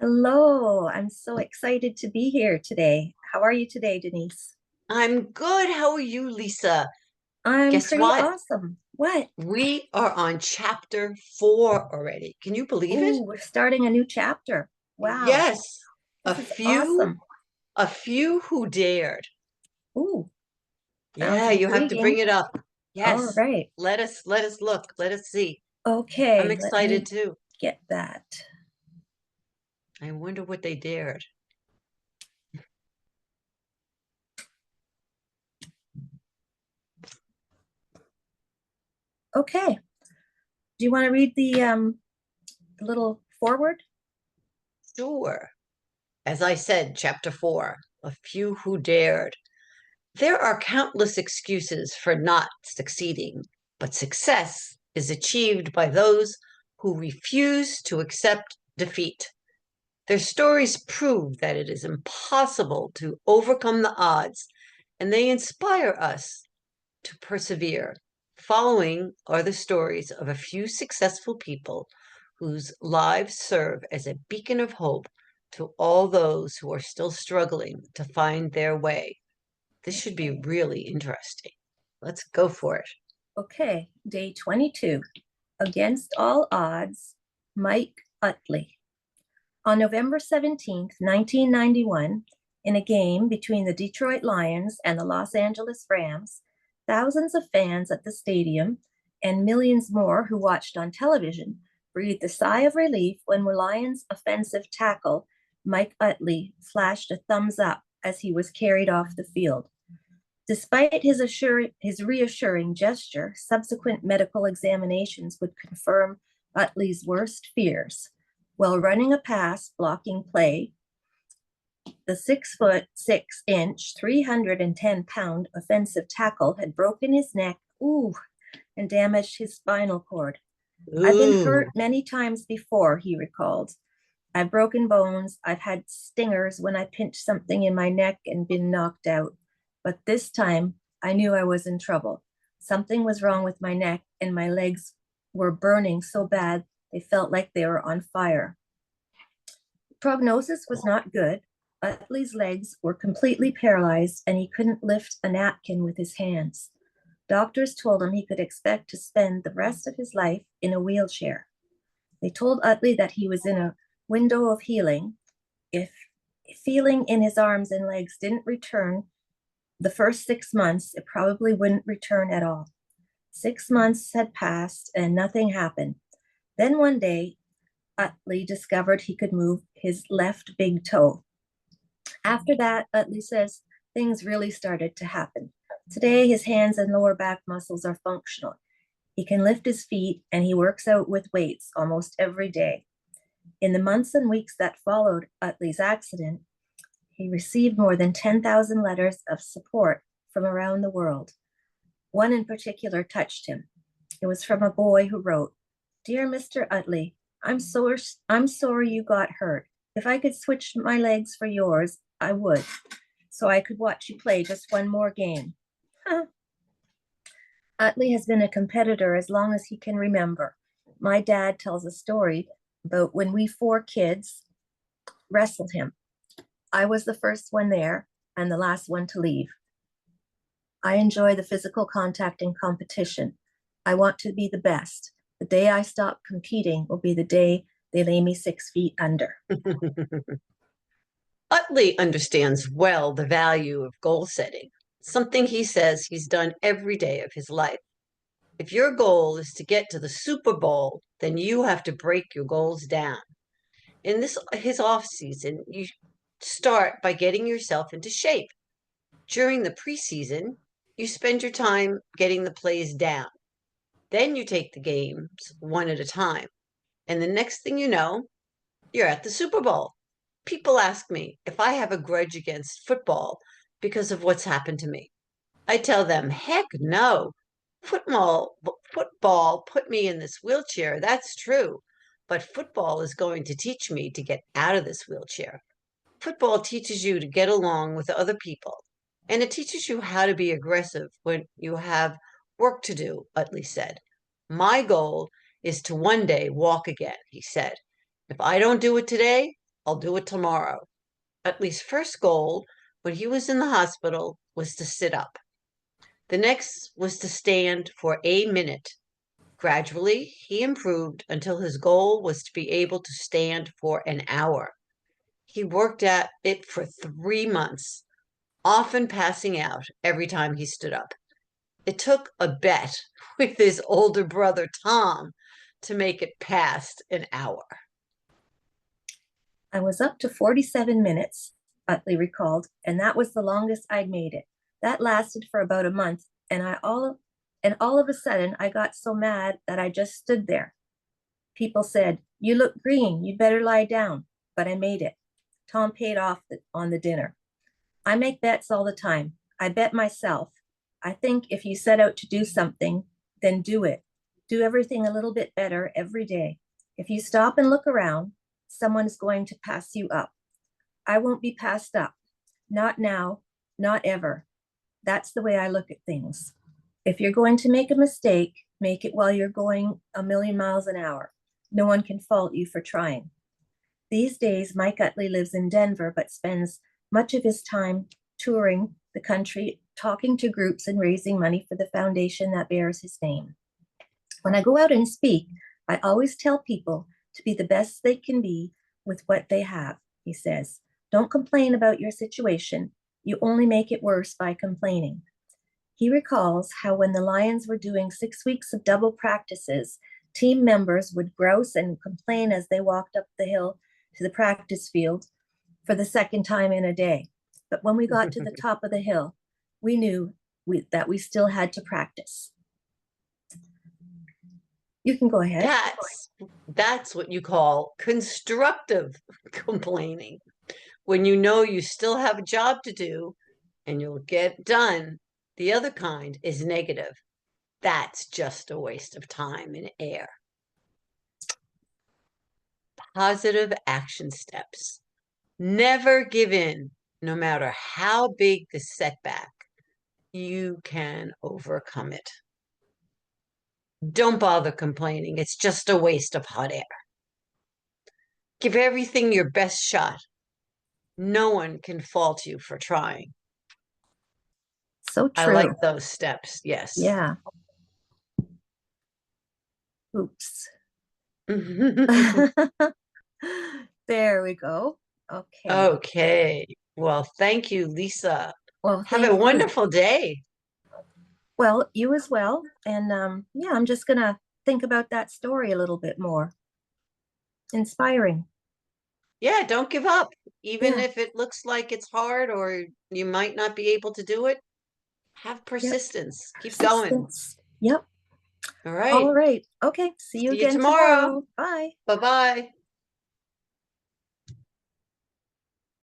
Hello, I'm so excited to be here today. How are you today, Denise? I'm good. How are you, Lisa? I'm Guess pretty what? awesome. What? We are on chapter 4 already. Can you believe it? Ooh, we're starting a new chapter. Wow, Yes. A this is few, awesome. a few who dared. Ooh, sounds Yeah, you have to bring intriguing. it up. All Yes. right. Let us look. Let us see. I'm Okay, let excited me too. get that. I wonder what they dared. Okay. Do you want to read the little forward? Sure. As I said, chapter 4, a few who dared. There are countless excuses for not succeeding, but success is achieved by those who refuse to accept defeat. Their stories prove that it is impossible to overcome the odds, and they inspire us to persevere. Following are the stories of a few successful people whose lives serve as a beacon of hope to all those who are still struggling to find their way. This should be Okay. really interesting. Let's go for it. Okay, day 22. Against all odds, Mike Utley. On November 17th, 1991, in a game between the Detroit Lions and the Los Angeles Rams, thousands of fans at the stadium and millions more who watched on television breathed a sigh of relief when Lions offensive tackle Mike Utley flashed a thumbs up as he was carried off the field. Despite his reassuring gesture, subsequent medical examinations would confirm Utley's worst fears. While running a pass blocking play, the 6 foot 6 inch, 310-pound offensive tackle had broken his neck, and damaged his spinal cord. I've been Ooh, hurt many times before, he recalled. I've broken bones. I've had stingers when I pinched something in my neck and been knocked out. But this time, I knew I was in trouble. Something was wrong with my neck, and my legs were burning so bad they felt like they were on fire. Prognosis was not good. Utley's legs were completely paralyzed, and he couldn't lift a napkin with his hands. Doctors told him he could expect to spend the rest of his life in a wheelchair. They told Utley that he was in a window of healing. If feeling in his arms and legs didn't return the first 6 months, it probably wouldn't return at all. 6 months had passed and nothing happened. Then one day, Utley discovered he could move his left big toe. After that, Utley says things really started to happen. Today, his hands and lower back muscles are functional. He can lift his feet and he works out with weights almost every day. In the months and weeks that followed Utley's accident, he received more than 10,000 letters of support from around the world. One in particular touched him. It was from a boy who wrote, "Dear Mr. Utley, I'm sorry you got hurt. If I could switch my legs for yours, I would, so I could watch you play just one more game." Huh. Utley has been a competitor as long as he can remember. My dad tells a story about when we four kids wrestled him. I was the first one there and the last one to leave. I enjoy the physical contact and competition. I want to be the best. The day I stop competing will be the day they lay me 6 feet under. Utley understands well the value of goal setting, something he says he's done every day of his life. If your goal is to get to the Super Bowl, then you have to break your goals down. In this his off season, you start by getting yourself into shape. During the preseason, you spend your time getting the plays down. Then you take the games one at a time. And the next thing you know, you're at the Super Bowl. People ask me if I have a grudge against football because of what's happened to me. I tell them, heck no. Football put me in this wheelchair. That's true. But football is going to teach me to get out of this wheelchair. Football teaches you to get along with other people, and it teaches you how to be aggressive when you have work to do, Utley said. My goal is to one day walk again, he said. If I don't do it today, I'll do it tomorrow. Atlee's first goal when he was in the hospital was to sit up. The next was to stand for a minute. Gradually, he improved until his goal was to be able to stand for an hour. He worked at it for 3 months, often passing out every time he stood up. It took a bet with his older brother, Tom, to make it past an hour. I was up to 47 minutes, Utley recalled, and that was the longest I'd made it. That lasted for about a month, and all of a sudden I got so mad that I just stood there. People said, "You look green, you'd better lie down," but I made it. Tom paid off on the dinner. I make bets all the time. I bet myself. I think if you set out to do something, then do it. Do everything a little bit better every day. If you stop and look around, someone's going to pass you up. I won't be passed up. Not now, not ever. That's the way I look at things. If you're going to make a mistake, make it while you're going a million miles an hour. No one can fault you for trying. These days, Mike Utley lives in Denver, but spends much of his time touring the country, talking to groups and raising money for the foundation that bears his name. When I go out and speak, I always tell people to be the best they can be with what they have, he says. Don't complain about your situation. You only make it worse by complaining. He recalls how when the Lions were doing 6 weeks of double practices, team members would grouse and complain as they walked up the hill to the practice field for the second time in a day. But when we got to the top of the hill, we knew that we still had to practice. You can go ahead. That's what you call constructive complaining. When you know you still have a job to do and you'll get done. The other kind is negative. That's just a waste of time and air. Positive action steps. Never give in, no matter how big the setback. You can overcome it. Don't bother complaining. It's just a waste of hot air. Give everything your best shot. No one can fault you for trying. So true. I like those steps. Yes. Yeah. Oops. There we go. Okay. Okay. Well, thank you, Lisa. Well, Have a you. wonderful day. Well, you as well. And yeah, I'm just gonna think about that story a little bit more. Inspiring. Yeah, don't give up. Even Yeah. if it looks like it's hard or you might not be able to do it, have persistence. Keep going. Persistence. Yep. All right. All right. Okay. See you See you again tomorrow. tomorrow. Bye. Bye-bye.